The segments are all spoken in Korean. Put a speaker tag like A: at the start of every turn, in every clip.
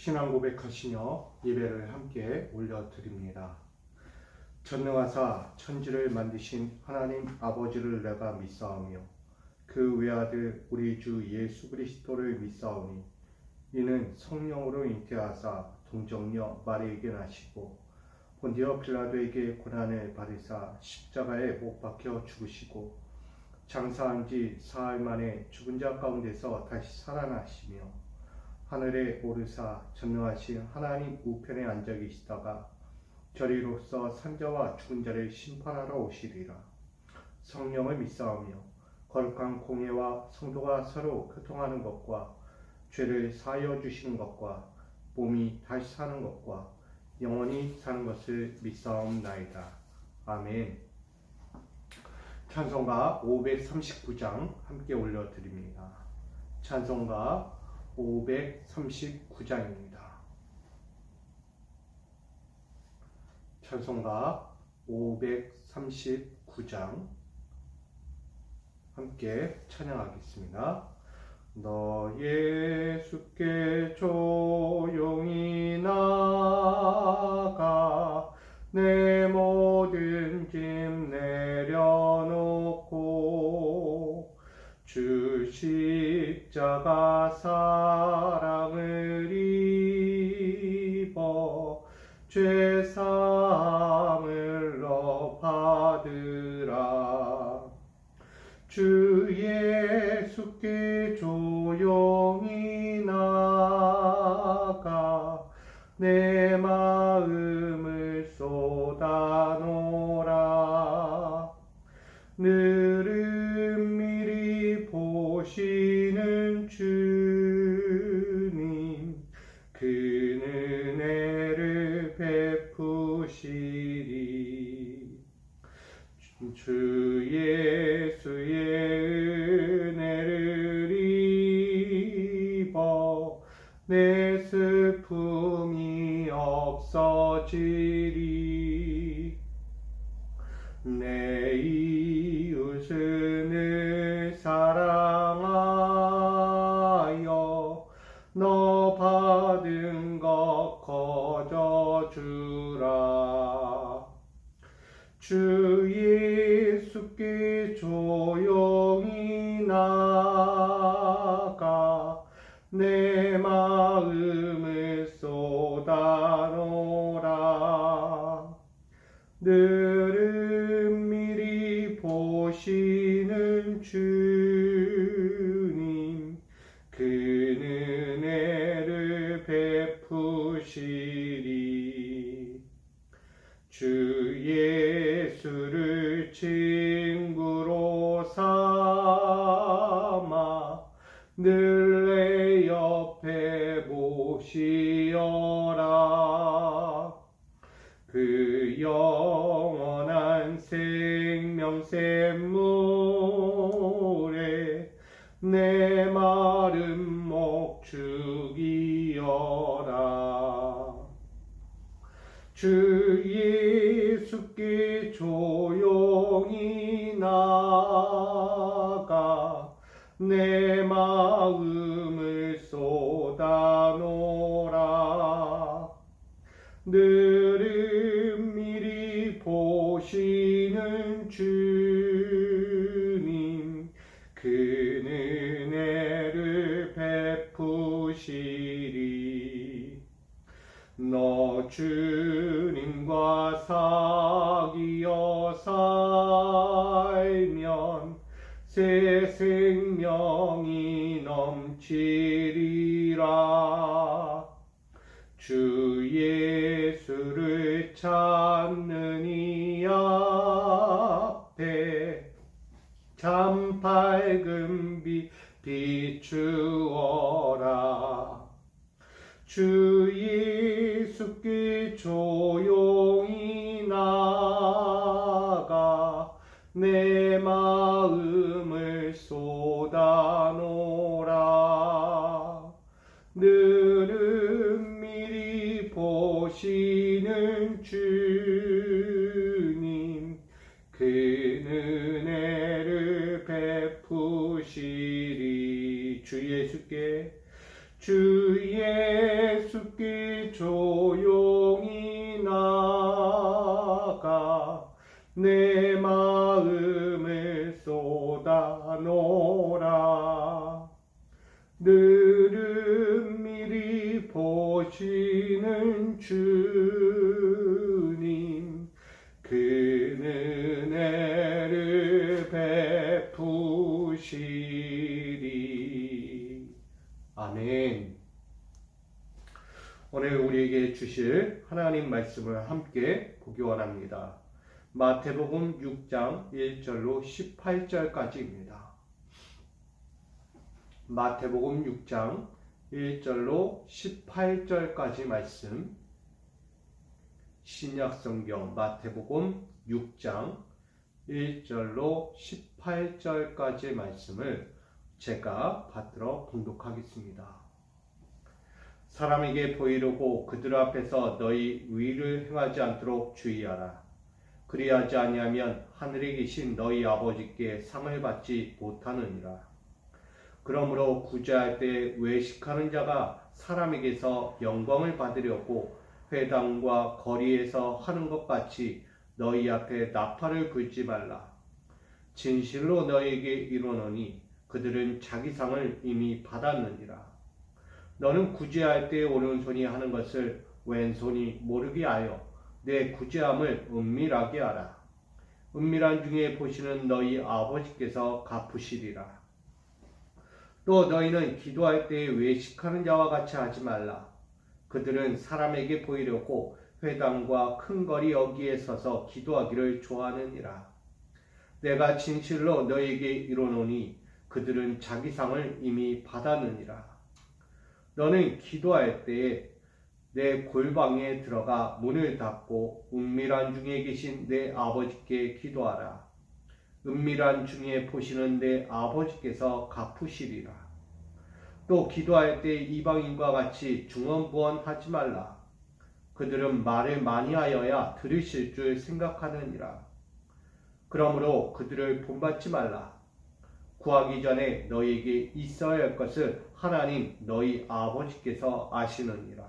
A: 신앙 고백하시며 예배를 함께 올려드립니다. 전능하사 천지를 만드신 하나님 아버지를 내가 믿사오며 그 외아들 우리 주 예수 그리스도를 믿사오니 이는 성령으로 잉태하사 동정녀 마리에게 나시고 본디오 빌라도에게 고난을 받으사 십자가에 못 박혀 죽으시고 장사한 지 사흘 만에 죽은 자 가운데서 다시 살아나시며 하늘에 오르사 전능하신 하나님 우편에 앉아 계시다가 저리로서 산자와 죽은 자를 심판하러 오시리라. 성령을 믿사오며 거룩한 공예와 성도가 서로 교통하는 것과 죄를 사하여 주시는 것과 몸이 다시 사는 것과 영원히 사는 것을 믿사옵나이다. 아멘. 찬송가 539장 함께 올려드립니다. 찬송가 539장입니다. 찬송가 539장 함께 찬양하겠습니다. 너 예수께 조용히 나가 내 모든 짐 내려놓고 주 십자가 사랑을 입어 죄사함을 너 받으라. 주 예수께 조용히 나가 내 마음을 쏟아놓으라. 늘은 미리 보시는 주님 그 은혜를 베푸시리. 주 예수의 은혜를 입어 내 슬픔이 없어지리. 내 이웃을 사랑하여 너 받은 것 거저주라. 주 예수께 조용히 나가 내 마음을 쏟아놓으라. 늘은 미리 보시는 주님 그 은혜를 베푸시리. 주 예수를 친구로 삼아 늘 내 옆에 모시어라. 그 영원한 생명 샘물에 내 마른 목 죽이어라. 주 예수께 조용히 나가 내 마음을 쏟아놓으라. 늘은 미리 보시는 주님 그 은혜를 베푸시리. 너 주님과 사귀어 살면 새 생명이 넘치리라. 주 예수를 찾는 이 앞에 참 밝은 빛 비추어라. 주 예수께 조용히 나가 내 마음을 쏟아놓으라. 늘은 미리 보시는 주님 그 은혜를 베푸시리. 주 예수께 조용히 나가 내 마음을 쏟아놓으라. 늘은 미리 보시는 주님, 그 은혜를 베푸시리. 아멘. 오늘 우리에게 주실 하나님 말씀을 함께 보기 원합니다. 마태복음 6장 1절로 18절까지입니다. 마태복음 6장 1절로 18절까지 말씀, 신약성경 마태복음 6장 1절로 18절까지 말씀을 제가 받들어 봉독하겠습니다. 사람에게 보이려고 그들 앞에서 너희 의를 행하지 않도록 주의하라. 그리하지 아니하면 하늘에 계신 너희 아버지께 상을 받지 못하느니라. 그러므로 구제할 때 외식하는 자가 사람에게서 영광을 받으려고 회당과 거리에서 하는 것 같이 너희 앞에 나팔을 불지 말라. 진실로 너희에게 이르노니 그들은 자기 상을 이미 받았느니라. 너는 구제할 때 오른손이 하는 것을 왼손이 모르게 하여 내 구제함을 은밀하게 하라. 은밀한 중에 보시는 너희 아버지께서 갚으시리라. 또 너희는 기도할 때 외식하는 자와 같이 하지 말라. 그들은 사람에게 보이려고 회당과 큰 거리 여기에 서서 기도하기를 좋아하느니라. 내가 진실로 너희에게 이르노니 그들은 자기 상을 이미 받았느니라. 너는 기도할 때에 내 골방에 들어가 문을 닫고 은밀한 중에 계신 내 아버지께 기도하라. 은밀한 중에 보시는 내 아버지께서 갚으시리라. 또 기도할 때 이방인과 같이 중언부언하지 말라. 그들은 말을 많이 하여야 들으실 줄 생각하느니라. 그러므로 그들을 본받지 말라. 구하기 전에 너희에게 있어야 할 것을 하나님 너희 아버지께서 아시느니라.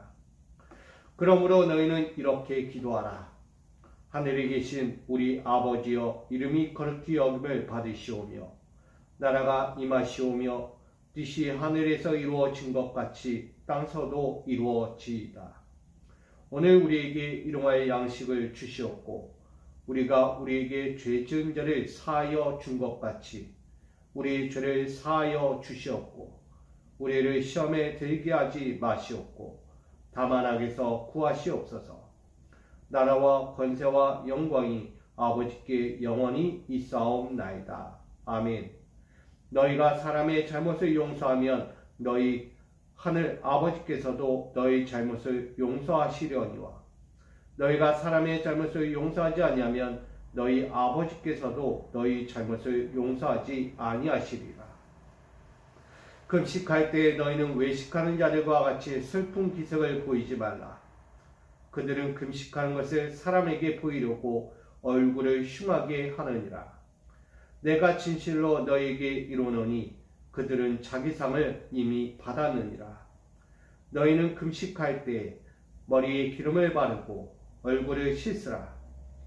A: 그러므로 너희는 이렇게 기도하라. 하늘에 계신 우리 아버지여, 이름이 거룩히 여김을 받으시오며 나라가 임하시오며 뜻이 하늘에서 이루어진 것 같이 땅서도 이루어지이다. 오늘 우리에게 일용할 양식을 주시옵고 우리가 우리에게 죄 지은 자를 사하여 준 것 같이 우리 죄를 사하여 주시옵고 우리를 시험에 들게 하지 마시옵고 다만 악에서 구하시옵소서. 나라와 권세와 영광이 아버지께 영원히 있사옵나이다. 아멘. 너희가 사람의 잘못을 용서하면 너희 하늘 아버지께서도 너희 잘못을 용서하시려니와 너희가 사람의 잘못을 용서하지 아니하면 너희 아버지께서도 너희 잘못을 용서하지 아니하시리라. 금식할 때 너희는 외식하는 자들과 같이 슬픈 기색을 보이지 말라. 그들은 금식하는 것을 사람에게 보이려고 얼굴을 흉하게 하느니라. 내가 진실로 너희에게 이르노니 그들은 자기 상을 이미 받았느니라. 너희는 금식할 때 머리에 기름을 바르고 얼굴을 씻으라.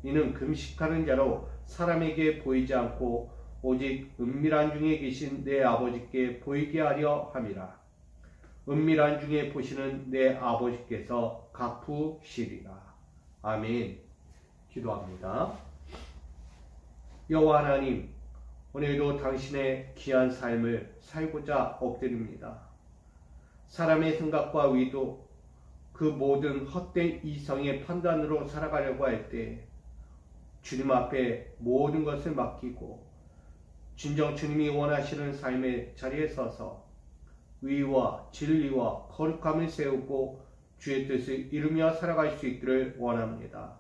A: 이는 금식하는 자로 사람에게 보이지 않고 오직 은밀한 중에 계신 내 아버지께 보이게 하려 함이라. 은밀한 중에 보시는 내 아버지께서 갚으시리라. 아멘. 기도합니다. 여호와 하나님, 오늘도 당신의 귀한 삶을 살고자 엎드립니다. 사람의 생각과 의도, 그 모든 헛된 이성의 판단으로 살아가려고 할 때 주님 앞에 모든 것을 맡기고 진정 주님이 원하시는 삶의 자리에 서서 의와 진리와 거룩함을 세우고 주의 뜻을 이루며 살아갈 수 있기를 원합니다.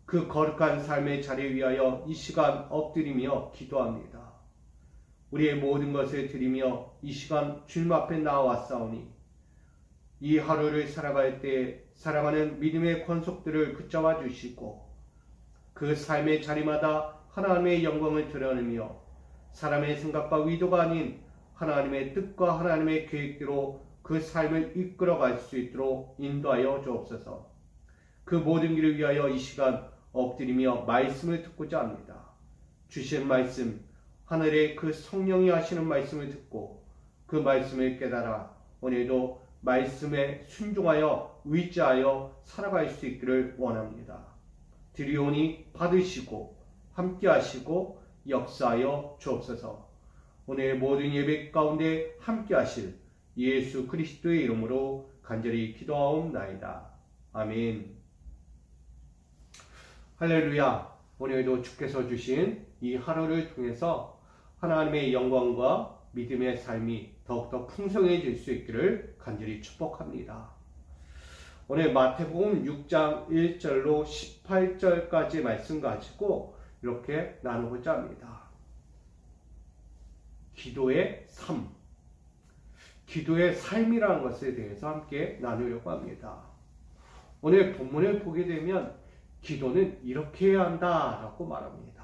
A: 그 거룩한 삶의 자리에 위하여 이 시간 엎드리며 기도합니다. 우리의 모든 것을 드리며 이 시간 주님 앞에 나와왔사오니 이 하루를 살아갈 때 사랑하는 믿음의 권속들을 붙잡아 주시고 그 삶의 자리마다 하나님의 영광을 드러내며 사람의 생각과 의도가 아닌 하나님의 뜻과 하나님의 계획대로 그 삶을 이끌어갈 수 있도록 인도하여 주옵소서. 그 모든 길을 위하여 이 시간 엎드리며 말씀을 듣고자 합니다. 주신 말씀, 하늘의 그 성령이 하시는 말씀을 듣고 그 말씀을 깨달아 오늘도 말씀에 순종하여 의지하여 살아갈 수 있기를 원합니다. 드리오니 받으시고 함께 하시고 역사하여 주옵소서. 오늘 모든 예배 가운데 함께 하실 예수 그리스도의 이름으로 간절히 기도하옵나이다. 아멘. 할렐루야. 오늘도 주께서 주신 이 하루를 통해서 하나님의 영광과 믿음의 삶이 더욱더 풍성해질 수 있기를 간절히 축복합니다. 오늘 마태복음 6장 1절로 18절까지 말씀 가지고 이렇게 나누고자 합니다. 기도의 삶, 기도의 삶이라는 것에 대해서 함께 나누려고 합니다. 오늘 본문을 보게 되면 기도는 이렇게 해야 한다라고 말합니다.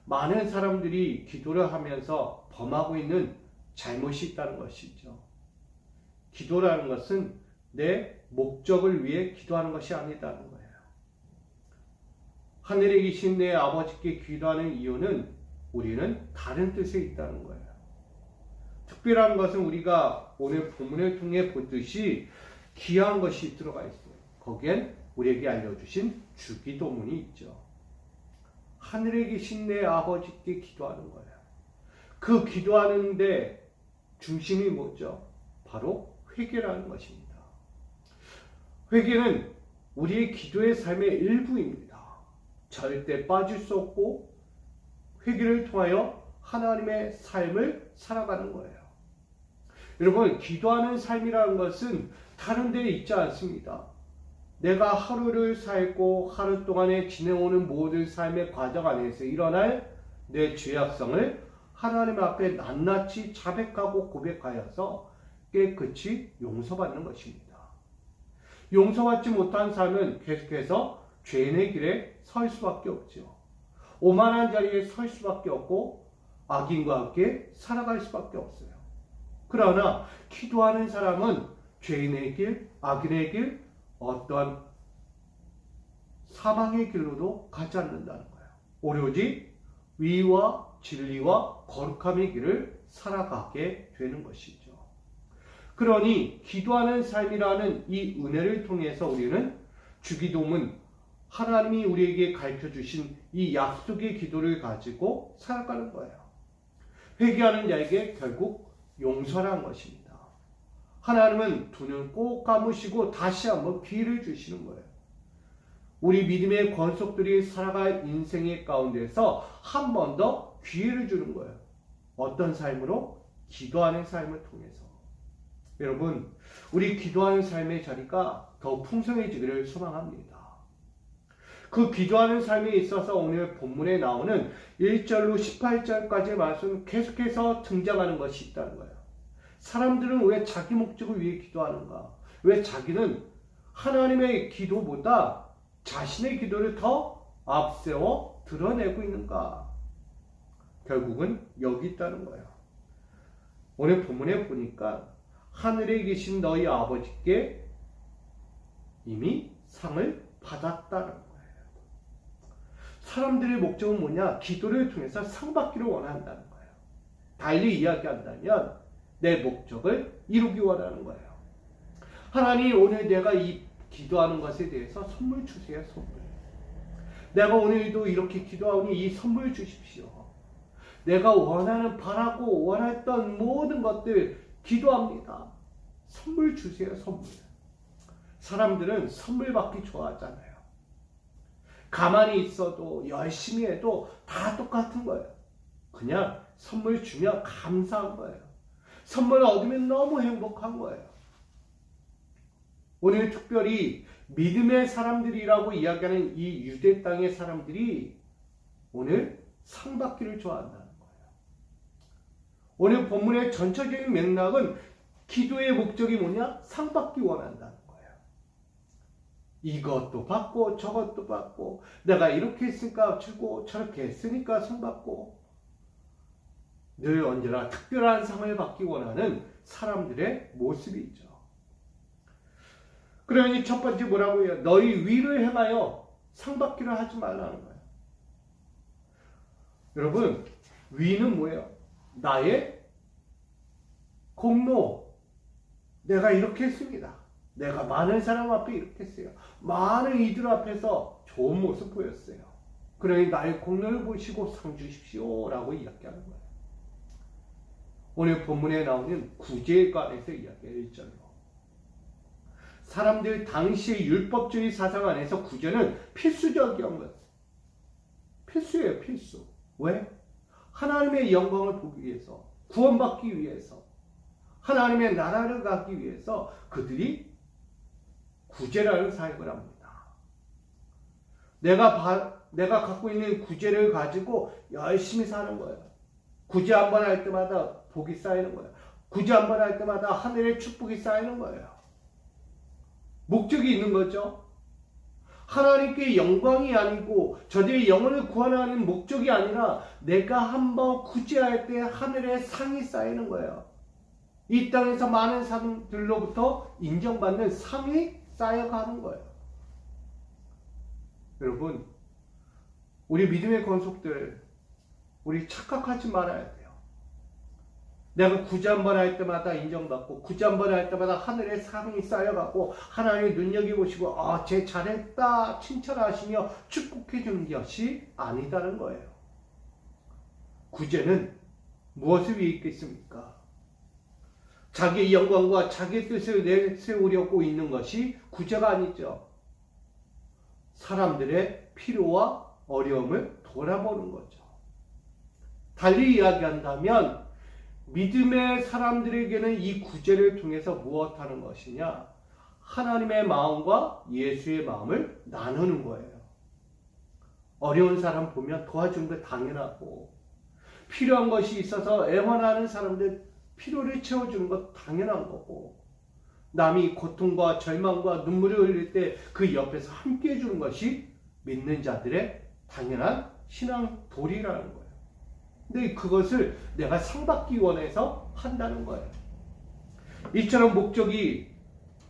A: 많은 사람들이 기도를 하면서 범하고 있는 잘못이 있다는 것이죠. 기도라는 것은 내 목적을 위해 기도하는 것이 아니다는 거예요. 하늘에 계신 내 아버지께 기도하는 이유는 우리는 다른 뜻에 있다는 거예요. 특별한 것은 우리가 오늘 본문을 통해 보듯이 귀한 것이 들어가 있어요. 거기엔 우리에게 알려주신 주기도문이 있죠. 하늘에 계신 내 아버지께 기도하는 거예요. 그 기도하는데 중심이 뭐죠? 바로 회개라는 것입니다. 회개는 우리의 기도의 삶의 일부입니다. 절대 빠질 수 없고 회개를 통하여 하나님의 삶을 살아가는 거예요. 여러분, 기도하는 삶이라는 것은 다른 데에 있지 않습니다. 내가 하루를 살고 하루 동안에 지내오는 모든 삶의 과정 안에서 일어날 내 죄악성을 하나님 앞에 낱낱이 자백하고 고백하여서 깨끗이 용서받는 것입니다. 용서받지 못한 삶은 계속해서 죄인의 길에 설 수밖에 없죠. 오만한 자리에 설 수밖에 없고 악인과 함께 살아갈 수밖에 없어요. 그러나 기도하는 사람은 죄인의 길, 악인의 길, 어떤 사망의 길로도 가지 않는다는 거예요. 오로지 의와 진리와 거룩함의 길을 살아가게 되는 것이죠. 그러니 기도하는 삶이라는 이 은혜를 통해서 우리는 주기도문, 하나님이 우리에게 가르쳐주신 이 약속의 기도를 가지고 살아가는 거예요. 회개하는 자에게 결국 용서라는 것입니다. 하나님은 두 눈 꼭 감으시고 다시 한번 기회를 주시는 거예요. 우리 믿음의 권속들이 살아갈 인생의 가운데서 한 번 더 기회를 주는 거예요. 어떤 삶으로? 기도하는 삶을 통해서. 여러분, 우리 기도하는 삶의 자리가 더 풍성해지기를 소망합니다. 그 기도하는 삶에 있어서 오늘 본문에 나오는 1절로 18절까지의 말씀 계속해서 등장하는 것이 있다는 거예요. 사람들은 왜 자기 목적을 위해 기도하는가? 왜 자기는 하나님의 기도보다 자신의 기도를 더 앞세워 드러내고 있는가? 결국은 여기 있다는 거예요. 오늘 본문에 보니까 하늘에 계신 너희 아버지께 이미 상을 받았다는 거예요. 사람들의 목적은 뭐냐? 기도를 통해서 상 받기를 원한다는 거예요. 달리 이야기한다면 내 목적을 이루기 원하는 거예요. 하나님, 오늘 내가 이 기도하는 것에 대해서 선물 주세요. 선물. 내가 오늘도 이렇게 기도하오니 이 선물 주십시오. 내가 원하는, 바라고 원했던 모든 것들 기도합니다. 선물 주세요. 선물. 사람들은 선물 받기 좋아하잖아요. 가만히 있어도 열심히 해도 다 똑같은 거예요. 그냥 선물 주면 감사한 거예요. 선물을 얻으면 너무 행복한 거예요. 오늘 특별히 믿음의 사람들이라고 이야기하는 이 유대 땅의 사람들이 오늘 상 받기를 좋아한다는 거예요. 오늘 본문의 전체적인 맥락은 기도의 목적이 뭐냐? 상 받기 원한다는 거예요. 이것도 받고 저것도 받고, 내가 이렇게 했으니까 주고 저렇게 했으니까 상 받고, 늘 언제나 특별한 상을 받기 원하는 사람들의 모습이죠. 그러니 첫 번째 뭐라고 해요? 너희 위를 행하여 상 받기를 하지 말라는 거예요. 여러분, 위는 뭐예요? 나의 공로. 내가 이렇게 했습니다. 내가 많은 사람 앞에 이렇게 했어요. 많은 이들 앞에서 좋은 모습 보였어요. 그러니 나의 공로를 보시고 상 주십시오 라고 이야기하는 거예요. 오늘 본문에 나오는 구제에 관해서 이야기해요. 1절로. 사람들 당시의 율법주의 사상 안에서 구제는 필수적이었던 거예요. 필수예요, 필수. 왜? 하나님의 영광을 보기 위해서, 구원받기 위해서, 하나님의 나라를 가기 위해서 그들이 구제라는 사역을 합니다. 내가 갖고 있는 구제를 가지고 열심히 사는 거예요. 구제 한 번 할 때마다 복이 쌓이는 거예요. 구제 한 번 할 때마다 하늘의 축복이 쌓이는 거예요. 목적이 있는 거죠. 하나님께 영광이 아니고 저들의 영혼을 구원하는 목적이 아니라 내가 한번 구제할 때 하늘의 상이 쌓이는 거예요. 이 땅에서 많은 사람들로부터 인정받는 상이 쌓여가는 거예요. 여러분, 우리 믿음의 권속들, 우리 착각하지 말아야 돼요. 내가 구제 한 번 할 때마다 인정받고 구제 한 번 할 때마다 하늘의 상이 쌓여가고 하나님이 눈여겨보시고 쟤 잘했다 칭찬하시며 축복해 주는 것이 아니다는 거예요. 구제는 무엇을 위해 있겠습니까? 자기의 영광과 자기의 뜻을 내세우려고 있는 것이 구제가 아니죠. 사람들의 필요와 어려움을 돌아보는 거죠. 달리 이야기한다면 믿음의 사람들에게는 이 구제를 통해서 무엇하는 것이냐? 하나님의 마음과 예수의 마음을 나누는 거예요. 어려운 사람 보면 도와주는 게 당연하고 필요한 것이 있어서 애원하는 사람들 필요를 채워주는 것 당연한 거고 남이 고통과 절망과 눈물을 흘릴 때 그 옆에서 함께 해주는 것이 믿는 자들의 당연한 신앙 도리라는 거예요. 근데 그것을 내가 상 받기 원해서 한다는 거예요. 이처럼 목적이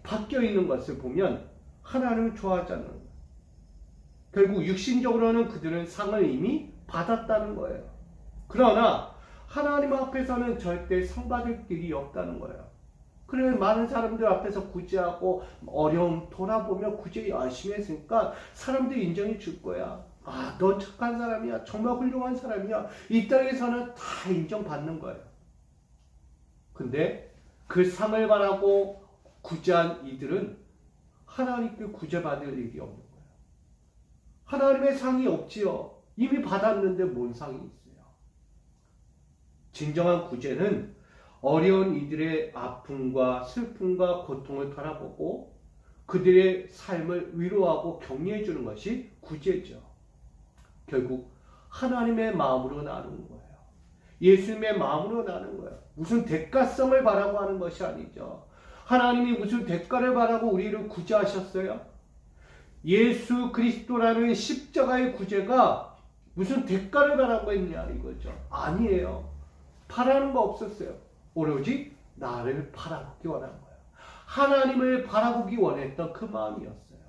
A: 바뀌어 있는 것을 보면 하나님을 좋아하지 않는 거예요. 결국 육신적으로는 그들은 상을 이미 받았다는 거예요. 그러나 하나님 앞에서는 절대 상 받을 길이 없다는 거예요. 그래 많은 사람들 앞에서 구제하고 어려움 돌아보며 구제 열심히 했으니까 사람들이 인정해 줄 거야. 너 착한 사람이야. 정말 훌륭한 사람이야. 이 땅에서는 다 인정받는 거예요. 근데 그 상을 바라고 구제한 이들은 하나님께 구제받을 일이 없는 거예요. 하나님의 상이 없지요. 이미 받았는데 뭔 상이 있어요. 진정한 구제는 어려운 이들의 아픔과 슬픔과 고통을 바라보고 그들의 삶을 위로하고 격려해 주는 것이 구제죠. 결국 하나님의 마음으로 나누는 거예요. 예수님의 마음으로 나누는 거예요. 무슨 대가성을 바라고 하는 것이 아니죠. 하나님이 무슨 대가를 바라고 우리를 구제하셨어요? 예수 그리스도라는 십자가의 구제가 무슨 대가를 바라고 했냐 이거죠. 아니에요. 바라는 거 없었어요. 오로지 나를 바라보기 원한 거예요. 하나님을 바라보기 원했던 그 마음이었어요.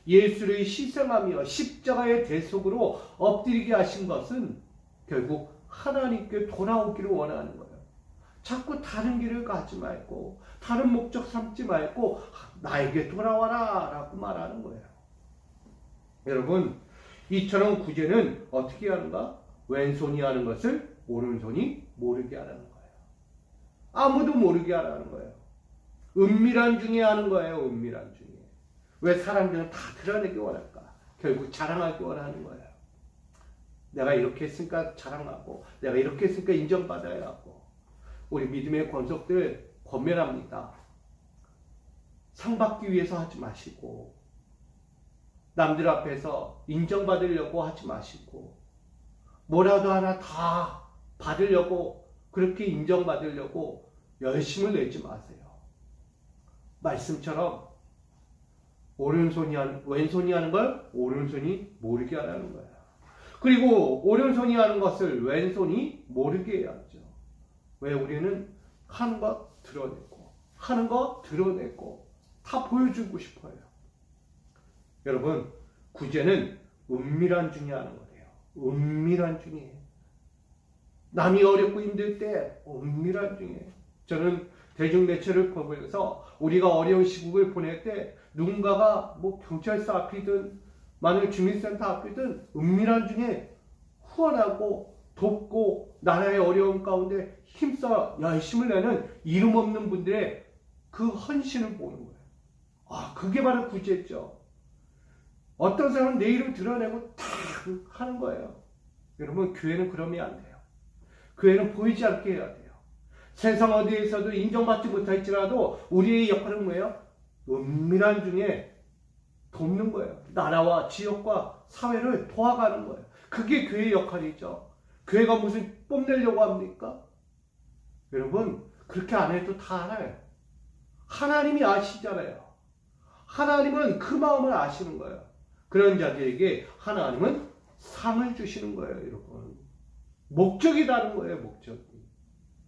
A: 예수를 희생하며 십자가의 대속으로 엎드리게 하신 것은 결국 하나님께 돌아오기를 원하는 거예요. 자꾸 다른 길을 가지 말고 다른 목적 삼지 말고 나에게 돌아와라 라고 말하는 거예요. 여러분, 이처럼 구제는 어떻게 하는가? 왼손이 하는 것을 오른손이 모르게 하라는 거예요. 아무도 모르게 하라는 거예요. 은밀한 중에 하는 거예요. 은밀한 중에. 왜 사람들은 다 드러내기 원할까? 결국 자랑하기 원하는 거예요. 내가 이렇게 했으니까 자랑하고 내가 이렇게 했으니까 인정받아야 하고. 우리 믿음의 권속들 권면합니다. 상 받기 위해서 하지 마시고 남들 앞에서 인정받으려고 하지 마시고 뭐라도 하나 다 받으려고 그렇게 인정받으려고 열심을 내지 마세요. 말씀처럼 왼손이 하는 걸 오른손이 모르게 하라는 거예요. 그리고 오른손이 하는 것을 왼손이 모르게 해야죠. 왜? 우리는 하는 것 드러내고 하는 것 드러내고 다 보여주고 싶어요. 여러분, 구제는 은밀한 중에 하는 거예요. 은밀한 중에. 남이 어렵고 힘들 때 은밀한 중에. 저는 대중매체를 보면서 우리가 어려운 시국을 보낼 때 누군가가 뭐 경찰서 앞이든 많은 주민센터 앞이든 은밀한 중에 후원하고 돕고 나라의 어려움 가운데 힘써 열심을 내는 이름 없는 분들의 그 헌신을 보는 거예요. 아, 그게 바로 구제죠. 어떤 사람은 내 이름 드러내고 탁 하는 거예요. 여러분, 교회는 그러면 안 돼요. 교회는 보이지 않게 해야 돼요. 세상 어디에서도 인정받지 못할지라도 우리의 역할은 뭐예요? 은밀한 중에 돕는 거예요. 나라와 지역과 사회를 도와가는 거예요. 그게 교회의 역할이죠. 교회가 무슨 뽐내려고 합니까? 여러분, 그렇게 안 해도 다 알아요. 하나님이 아시잖아요. 하나님은 그 마음을 아시는 거예요. 그런 자들에게 하나님은 상을 주시는 거예요, 여러분. 목적이 다른 거예요, 목적이.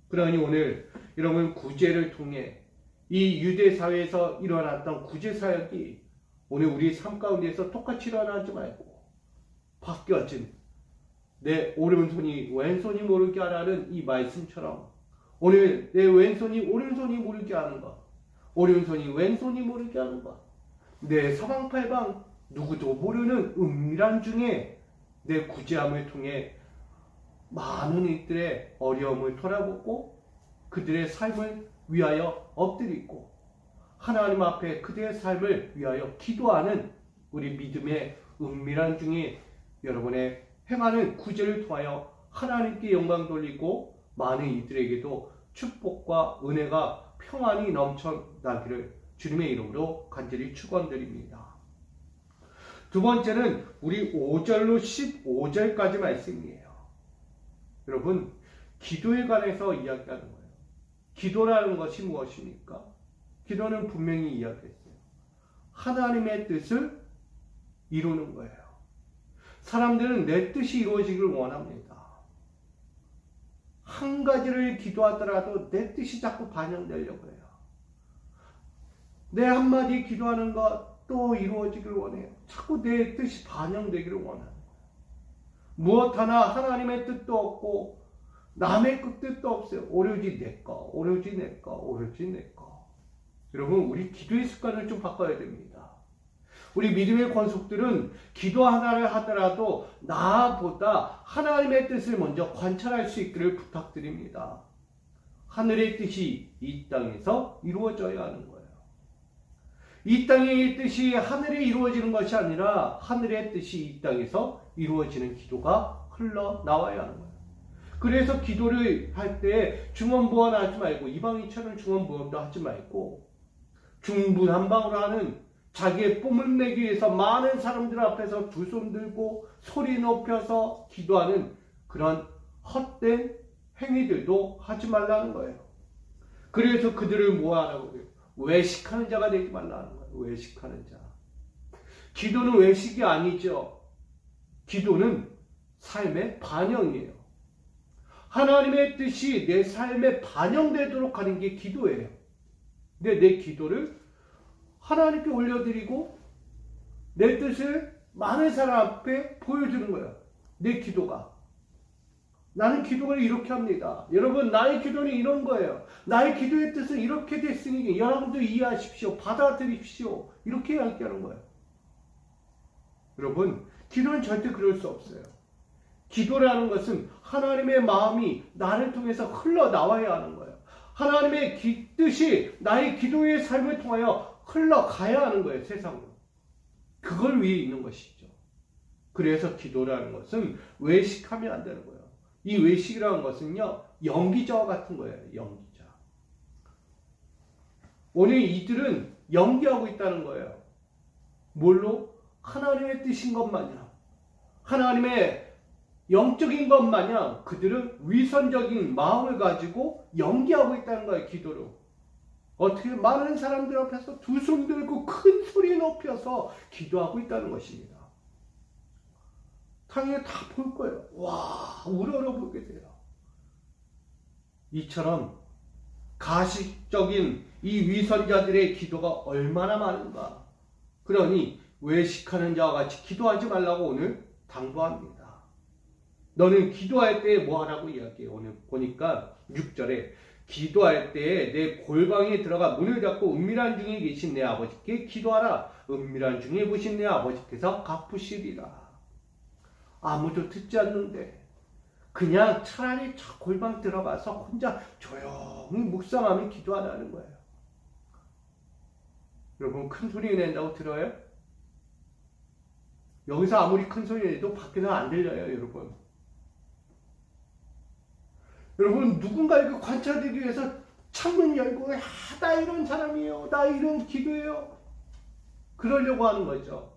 A: 그러니 오늘 여러분, 구제를 통해 이 유대 사회에서 일어났던 구제 사역이 오늘 우리 삶 가운데에서 똑같이 일어나지 말고 바뀌어진 내 오른손이 왼손이 모르게 하라는 이 말씀처럼 오늘 내 왼손이 오른손이 모르게 하는 것, 오른손이 왼손이 모르게 하는 것, 내 사방팔방 누구도 모르는 은밀한 중에 내 구제함을 통해 많은 이들의 어려움을 돌아보고 그들의 삶을 위하여 엎드리고 하나님 앞에 그들의 삶을 위하여 기도하는 우리 믿음의 은밀한 중에 여러분의 행하는 구제를 통하여 하나님께 영광 돌리고 많은 이들에게도 축복과 은혜가 평안이 넘쳐나기를 주님의 이름으로 간절히 축원드립니다. 두 번째는 우리 5절로 15절까지 말씀이에요. 여러분, 기도에 관해서 이야기하는 거예요. 기도라는 것이 무엇입니까? 기도는 분명히 이야기했어요. 하나님의 뜻을 이루는 거예요. 사람들은 내 뜻이 이루어지길 원합니다. 한 가지를 기도하더라도 내 뜻이 자꾸 반영되려고 해요. 내 한마디 기도하는 것도 이루어지길 원해요. 자꾸 내 뜻이 반영되기를 원하는 거예요. 무엇 하나 하나님의 뜻도 없고 남의 뜻도 없어요. 오로지 내 거, 오로지 내 거, 오로지 내 거. 여러분, 우리 기도의 습관을 좀 바꿔야 됩니다. 우리 믿음의 권속들은 기도 하나를 하더라도 나보다 하나님의 뜻을 먼저 관찰할 수 있기를 부탁드립니다. 하늘의 뜻이 이 땅에서 이루어져야 하는 거예요. 이 땅의 뜻이 하늘에 이루어지는 것이 아니라 하늘의 뜻이 이 땅에서 이루어지는 기도가 흘러나와야 하는 거예요. 그래서 기도를 할 때 중언부언하지 말고 이방인처럼 중언부언도 하지 말고 중분한방으로 하는 자기의 뽐을 내기 위해서 많은 사람들 앞에서 두 손 들고 소리 높여서 기도하는 그런 헛된 행위들도 하지 말라는 거예요. 그래서 그들을 뭐하라고 그래요? 외식하는 자가 되지 말라는 거예요. 외식하는 자. 기도는 외식이 아니죠. 기도는 삶의 반영이에요. 하나님의 뜻이 내 삶에 반영되도록 하는 게 기도예요. 근데 내 기도를 하나님께 올려드리고 내 뜻을 많은 사람 앞에 보여주는 거예요. 내 기도가. 나는 기도를 이렇게 합니다. 여러분, 나의 기도는 이런 거예요. 나의 기도의 뜻은 이렇게 됐으니 여러분도 이해하십시오. 받아들이십시오. 이렇게 이야기하는 거예요. 여러분, 기도는 절대 그럴 수 없어요. 기도라는 것은 하나님의 마음이 나를 통해서 흘러나와야 하는 거예요. 하나님의 뜻이 나의 기도의 삶을 통하여 흘러가야 하는 거예요, 세상으로. 그걸 위해 있는 것이죠. 그래서 기도라는 것은 외식하면 안 되는 거예요. 이 외식이라는 것은요, 연기자와 같은 거예요, 연기자. 오늘 이들은 연기하고 있다는 거예요. 뭘로? 하나님의 뜻인 것 마냥, 하나님의 영적인 것 마냥 그들은 위선적인 마음을 가지고 연기하고 있다는 거예요, 기도로. 어떻게 많은 사람들 앞에서 두 손 들고 큰 소리 높여서 기도하고 있다는 것입니다. 당연히 다 볼 거예요. 와, 우러러 보게 돼요. 이처럼 가식적인 이 위선자들의 기도가 얼마나 많은가. 그러니 외식하는 자와 같이 기도하지 말라고 오늘 당부합니다. 너는 기도할 때 뭐 하라고 이야기해요. 오늘 보니까 6절에 기도할 때 내 골방에 들어가 문을 닫고 은밀한 중에 계신 내 아버지께 기도하라. 은밀한 중에 보신 내 아버지께서 갚으시리라. 아무도 듣지 않는데 그냥 차라리 저 골방 들어가서 혼자 조용히 묵상하며 기도하라는 거예요. 여러분, 큰 소리 낸다고 들어요? 여기서 아무리 큰 소리 내도 밖에는 안 들려요, 여러분. 여러분, 누군가에게 관찰되기 위해서 창문 열고 나 이런 사람이에요, 나 이런 기도예요, 그러려고 하는 거죠.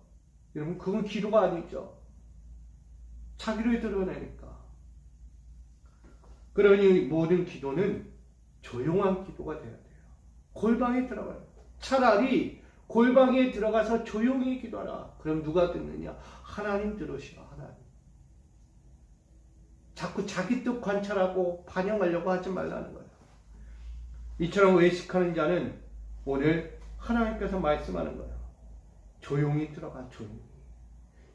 A: 여러분, 그건 기도가 아니죠. 자기를 드러내니까. 그러니 모든 기도는 조용한 기도가 돼야 돼요. 골방에 들어가요. 차라리 골방에 들어가서 조용히 기도하라. 그럼 누가 듣느냐? 하나님 들으시오. 하나님. 자꾸 자기 뜻 관찰하고 반영하려고 하지 말라는 거예요. 이처럼 외식하는 자는 오늘 하나님께서 말씀하는 거예요. 조용히 들어가. 조용히.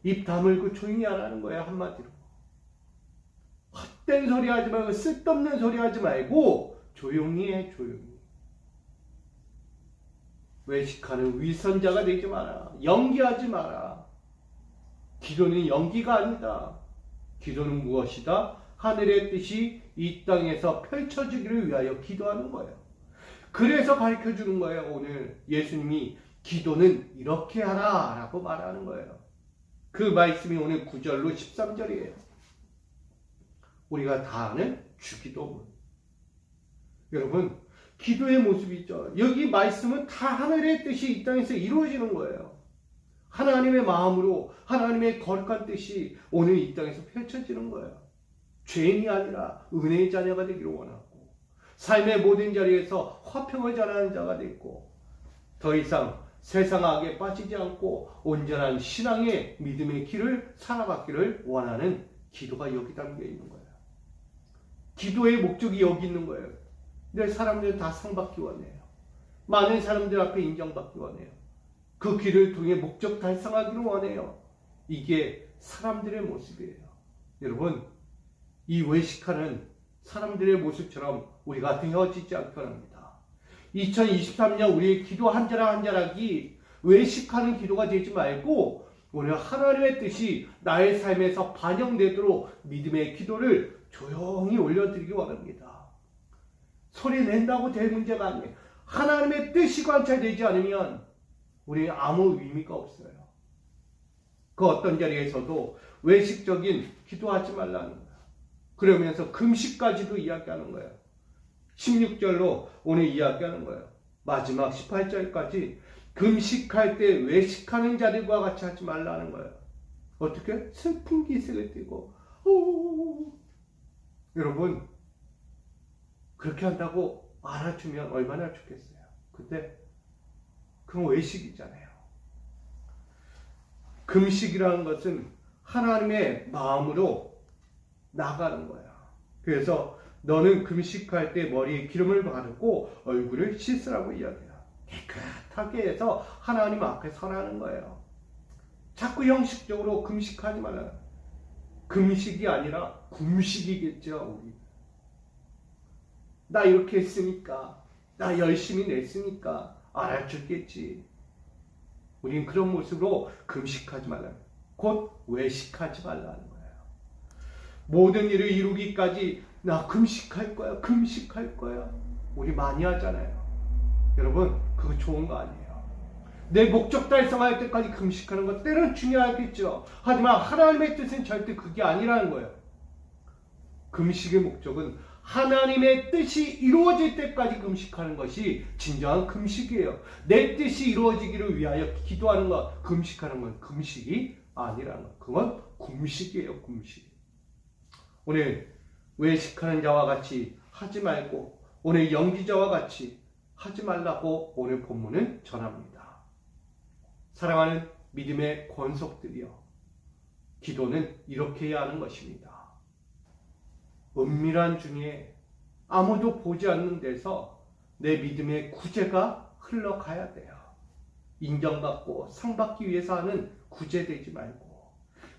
A: 입 다물고 조용히 하라는 거예요. 한마디로. 헛된 소리 하지 말고 쓸데없는 소리 하지 말고 조용히 해. 조용히. 외식하는 위선자가 되지 마라. 연기하지 마라. 기도는 연기가 아니다. 기도는 무엇이다? 하늘의 뜻이 이 땅에서 펼쳐지기를 위하여 기도하는 거예요. 그래서 가르쳐주는 거예요. 오늘 예수님이 기도는 이렇게 하라 라고 말하는 거예요. 그 말씀이 오늘 9절로 13절이에요. 우리가 다 아는 주기도문. 여러분, 기도의 모습이죠. 여기 말씀은 다 하늘의 뜻이 이 땅에서 이루어지는 거예요. 하나님의 마음으로 하나님의 거룩한 뜻이 오늘 이 땅에서 펼쳐지는 거예요. 죄인이 아니라 은혜의 자녀가 되기를 원하고, 삶의 모든 자리에서 화평을 전하는 자가 되고, 더 이상 세상 악에 빠지지 않고 온전한 신앙의 믿음의 길을 살아가기를 원하는 기도가 여기 담겨 있는 거예요. 기도의 목적이 여기 있는 거예요. 근데 사람들은 다 상받기 원해요. 많은 사람들 앞에 인정받기 원해요. 그 길을 통해 목적 달성하기를 원해요. 이게 사람들의 모습이에요. 여러분, 이 외식하는 사람들의 모습처럼 우리가 되어지지 않기 원합니다. 2023년 우리의 기도 한 자락 한 자락이 외식하는 기도가 되지 말고 오늘 하나님의 뜻이 나의 삶에서 반영되도록 믿음의 기도를 조용히 올려드리기 원합니다. 소리 낸다고 될 문제가 아니에요. 하나님의 뜻이 관찰되지 않으면 우리는 아무 의미가 없어요. 그 어떤 자리에서도 외식적인 기도하지 말라는 거예요. 그러면서 금식까지도 이야기하는 거예요. 16절로 오늘 이야기하는 거예요. 마지막 18절까지 금식할 때 외식하는 자들과 같이 하지 말라는 거예요. 어떻게? 슬픈 기색을 띠고 여러분, 그렇게 한다고 알아주면 얼마나 좋겠어요. 근데 그건 외식이잖아요. 금식이라는 것은 하나님의 마음으로 나가는 거야. 그래서 너는 금식할 때 머리에 기름을 바르고 얼굴을 씻으라고 이야기해요. 깨끗하게 해서 하나님 앞에 서라는 거예요. 자꾸 형식적으로 금식하지 말아요. 금식이 아니라 굶식이겠죠. 우리. 나 이렇게 했으니까, 나 열심히 냈으니까 알아줬겠지. 우린 그런 모습으로 금식하지 말라는 거예요. 곧 외식하지 말라는 거예요. 모든 일을 이루기까지 나 금식할 거야, 금식할 거야. 우리 많이 하잖아요. 여러분, 그거 좋은 거 아니에요. 내 목적 달성할 때까지 금식하는 것 때로는 중요하겠죠. 하지만 하나님의 뜻은 절대 그게 아니라는 거예요. 금식의 목적은 하나님의 뜻이 이루어질 때까지 금식하는 것이 진정한 금식이에요. 내 뜻이 이루어지기를 위하여 기도하는 것, 금식하는 건 금식이 아니라는 것. 그건 굶식이에요, 굶식. 오늘 외식하는 자와 같이 하지 말고, 오늘 연기자와 같이 하지 말라고 오늘 본문은 전합니다. 사랑하는 믿음의 권속들이여, 기도는 이렇게 해야 하는 것입니다. 은밀한 중에 아무도 보지 않는 데서 내 믿음의 구제가 흘러가야 돼요. 인정받고 상받기 위해서 하는 구제되지 말고,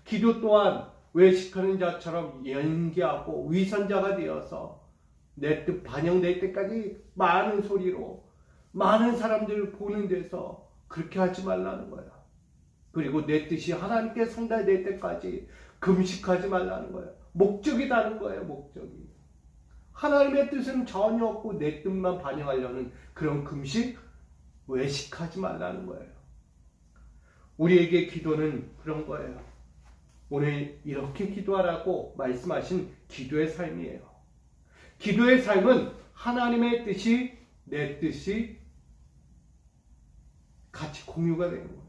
A: 기도 또한 외식하는 자처럼 연기하고 위선자가 되어서 내 뜻 반영될 때까지 많은 소리로 많은 사람들을 보는 데서 그렇게 하지 말라는 거야. 그리고 내 뜻이 하나님께 상달될 때까지 금식하지 말라는 거야. 목적이 다른 거예요. 목적이. 하나님의 뜻은 전혀 없고 내 뜻만 반영하려는 그런 금식, 외식하지 말라는 거예요. 우리에게 기도는 그런 거예요. 오늘 이렇게 기도하라고 말씀하신 기도의 삶이에요. 기도의 삶은 하나님의 뜻이 내 뜻이 같이 공유가 되는 거예요.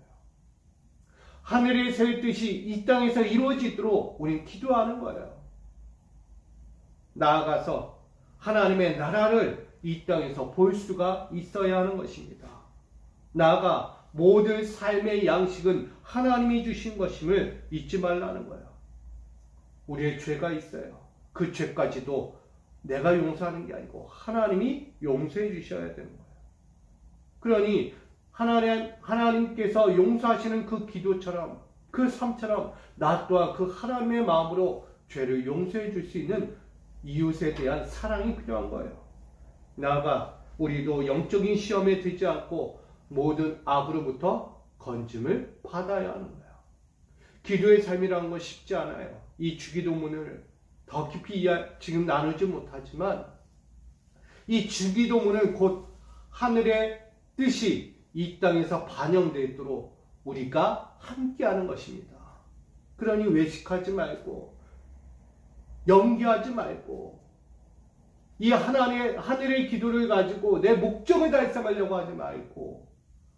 A: 하늘에서의 뜻이 이 땅에서 이루어지도록 우리는 기도하는 거예요. 나아가서 하나님의 나라를 이 땅에서 볼 수가 있어야 하는 것입니다. 나아가 모든 삶의 양식은 하나님이 주신 것임을 잊지 말라는 거예요. 우리의 죄가 있어요. 그 죄까지도 내가 용서하는 게 아니고 하나님이 용서해 주셔야 되는 거예요. 그러니 하나님께서 용서하시는 그 기도처럼, 그 삶처럼 나 또한 그 하나님의 마음으로 죄를 용서해 줄 수 있는 이웃에 대한 사랑이 필요한 거예요. 나아가 우리도 영적인 시험에 들지 않고 모든 악으로부터 건짐을 받아야 하는 거예요. 기도의 삶이라는 건 쉽지 않아요. 이 주기도문을 더 깊이 지금 나누지 못하지만 이 주기도문은 곧 하늘의 뜻이 이 땅에서 반영되도록 우리가 함께하는 것입니다. 그러니 외식하지 말고 연기하지 말고 이 하늘의 기도를 가지고 내 목적을 달성하려고 하지 말고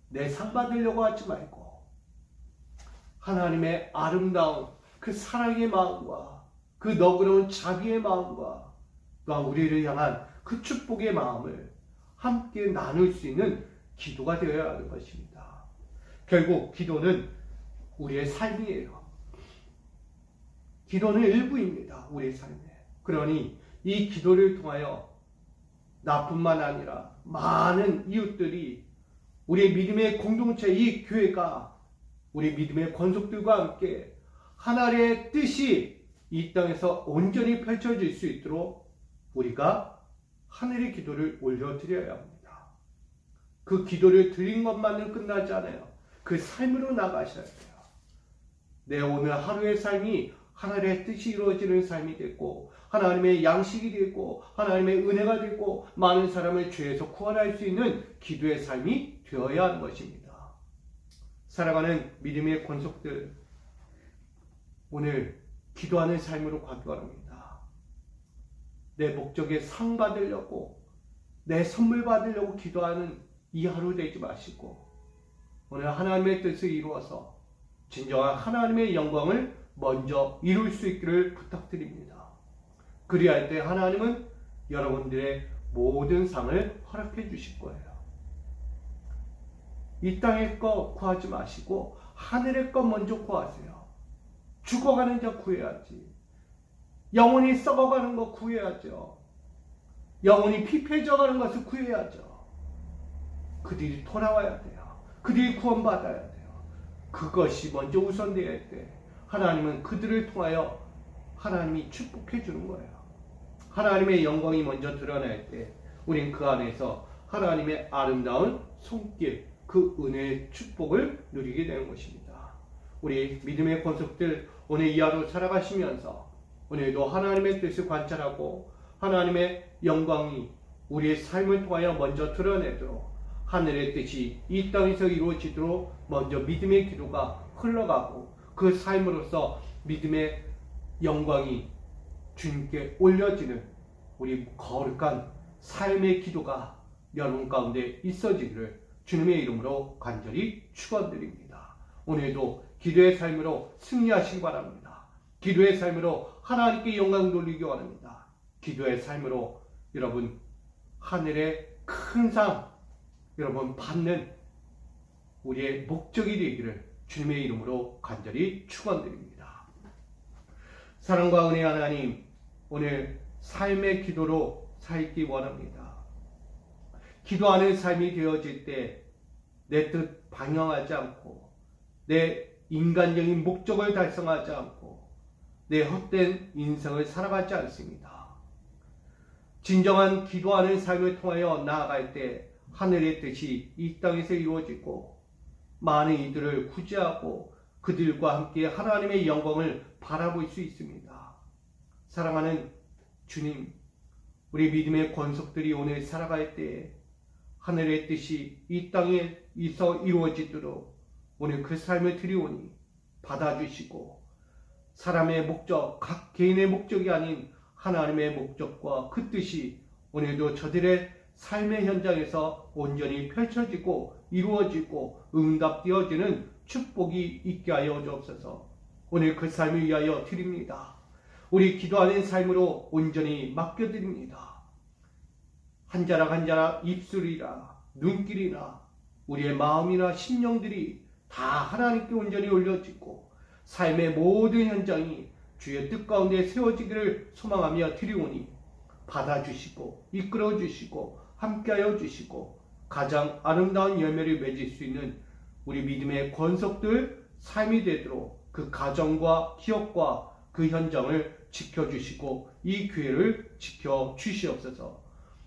A: 내 상 받으려고 하지 말고 하나님의 아름다운 그 사랑의 마음과 그 너그러운 자비의 마음과 또한 우리를 향한 그 축복의 마음을 함께 나눌 수 있는 기도가 되어야 하는 것입니다. 결국 기도는 우리의 삶이에요. 기도는 일부입니다. 우리의 삶에. 그러니 이 기도를 통하여 나뿐만 아니라 많은 이웃들이 우리의 믿음의 공동체, 이 교회가 우리 믿음의 권속들과 함께 하나님의 뜻이 이 땅에서 온전히 펼쳐질 수 있도록 우리가 하늘의 기도를 올려드려야 합니다. 그 기도를 드린 것만은 끝나지 않아요. 그 삶으로 나가셔야 돼요. 내 오늘 하루의 삶이 하나님의 뜻이 이루어지는 삶이 됐고 하나님의 양식이 되고 하나님의 은혜가 되고 많은 사람을 죄에서 구원할 수 있는 기도의 삶이 되어야 하는 것입니다. 사랑하는 믿음의 권속들, 오늘 기도하는 삶으로 가기 바랍니다. 내 목적에 상 받으려고 내 선물 받으려고 기도하는 이 하루 되지 마시고 오늘 하나님의 뜻을 이루어서 진정한 하나님의 영광을 먼저 이룰 수 있기를 부탁드립니다. 그리할 때 하나님은 여러분들의 모든 상을 허락해 주실 거예요. 이 땅의 것 구하지 마시고 하늘의 것 먼저 구하세요. 죽어가는 자 구해야지. 영혼이 썩어가는 것 구해야죠. 영혼이 피폐해져가는 것을 구해야죠. 그들이 돌아와야 돼요. 그들이 구원받아야 돼요. 그것이 먼저 우선되어야 할 때 하나님은 그들을 통하여 하나님이 축복해 주는 거예요. 하나님의 영광이 먼저 드러날 때 우린 그 안에서 하나님의 아름다운 손길, 그 은혜의 축복을 누리게 되는 것입니다. 우리 믿음의 권속들 오늘 이 하루 살아가시면서 오늘도 하나님의 뜻을 관찰하고 하나님의 영광이 우리의 삶을 통하여 먼저 드러내도록 하늘의 뜻이 이 땅에서 이루어지도록 먼저 믿음의 기도가 흘러가고 그 삶으로서 믿음의 영광이 주님께 올려지는 우리 거룩한 삶의 기도가 여러분 가운데 있어지기를 주님의 이름으로 간절히 축원드립니다. 오늘도 기도의 삶으로 승리하시기 바랍니다. 기도의 삶으로 하나님께 영광 돌리기 원합니다. 기도의 삶으로 여러분 하늘의 큰 상 여러분 받는 우리의 목적이 되기를 주님의 이름으로 간절히 축원드립니다. 사랑과 은혜 하나님, 오늘 삶의 기도로 살기 원합니다. 기도하는 삶이 되어질 때 내 뜻 방향하지 않고 내 인간적인 목적을 달성하지 않고 내 헛된 인생을 살아가지 않습니다. 진정한 기도하는 삶을 통하여 나아갈 때 하늘의 뜻이 이 땅에서 이루어지고 많은 이들을 구제하고 그들과 함께 하나님의 영광을 바라볼 수 있습니다. 사랑하는 주님, 우리 믿음의 권속들이 오늘 살아갈 때에 하늘의 뜻이 이 땅에 이루어지도록 오늘 그 삶을 드리오니 받아주시고 사람의 목적, 각 개인의 목적이 아닌 하나님의 목적과 그 뜻이 오늘도 저들의 삶의 현장에서 온전히 펼쳐지고 이루어지고 응답되어지는 축복이 있게 하여 주옵소서. 오늘 그 삶을 위하여 드립니다. 우리 기도하는 삶으로 온전히 맡겨드립니다. 한 자락 한 자락 입술이나 눈길이나 우리의 마음이나 심령들이 다 하나님께 온전히 올려지고 삶의 모든 현장이 주의 뜻 가운데 세워지기를 소망하며 드리오니 받아주시고 이끌어주시고 함께하여 주시고 가장 아름다운 열매를 맺을 수 있는 우리 믿음의 권속들 삶이 되도록 그 가정과 기업과 그 현장을 지켜주시고 이 교회를 지켜주시옵소서.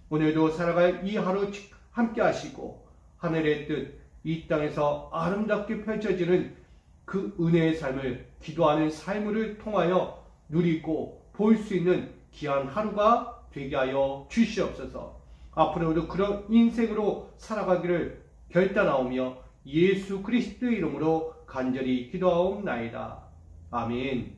A: 오늘도 살아갈 이 하루 함께 하시고 하늘의 뜻 이 땅에서 아름답게 펼쳐지는 그 은혜의 삶을 기도하는 삶을 통하여 누리고 볼 수 있는 귀한 하루가 되게 하여 주시옵소서. 앞으로도 그런 인생으로 살아가기를 결단하오며 예수 그리스도의 이름으로 간절히 기도하옵나이다. 아멘.